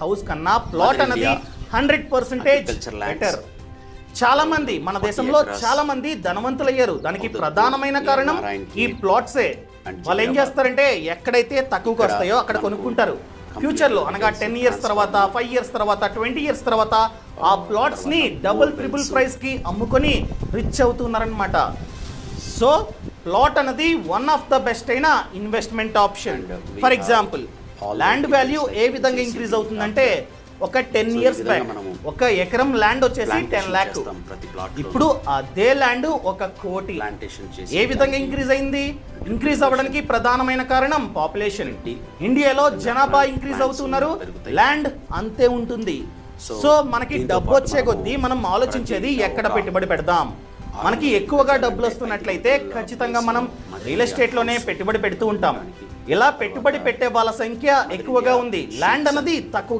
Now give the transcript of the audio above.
House కన్నా plot అన్నది 100% better. చాలా మంది మన దేశంలో చాలా మంది ధనవంతులయ్యారు. దానికి ప్రధానమైన కారణం ఈ ప్లాట్సే. వాళ్ళు ఏం చేస్తారంటే ఎక్కడైతే తక్కువకి వస్తాయో అక్కడ కొనుక్కుంటారు. ఫ్యూచర్ లో అనగా 10 ఇయర్స్ తర్వాత, 5 ఇయర్స్ తర్వాత, 20 ఇయర్స్ తర్వాత ఆ ప్లాట్స్ ని డబుల్ ట్రిపుల్ ప్రైస్ కి అమ్ముకొని రిచ్ అవుతున్నారనమాట. సో ప్లాట్ అనేది వన్ ఆఫ్ ద బెస్ట్ అయిన investment option. For example land value ఏ విధంగా ఇంక్రీజ్ అవుతుందంటే ఒక 10 ఇయర్స్ బ్యాక్ ఒక ఎకరం ల్యాండ్ వచ్చేసి 10 lakh. ఇప్పుడు అదే ల్యాండ్ 1 కోటి. ఏ విధంగా ఇంక్రీజ్ అయింది? ఇంక్రీజ్ అవ్వడానికి ప్రధానమైన కారణం పాపులేషన్. ఇండియాలో జనాభా ఇంక్రీజ్ అవుతున్నారు, ల్యాండ్ అంతే ఉంటుంది. సో మనకి డబ్బు వచ్చే కొద్దీ మనం ఆలోచించేది ఎక్కడ పెట్టుబడి పెడదాం. మనకి ఎక్కువగా డబ్బులు వస్తున్నట్లయితే ఖచ్చితంగా మనం రియల్ ఎస్టేట్ లోనే పెట్టుబడి పెడుతూ ఉంటాం. ఇలా పెట్టుబడి పెట్టే వాళ్ళ సంఖ్య ఎక్కువగా ఉంది, ల్యాండ్ అన్నది తక్కువ.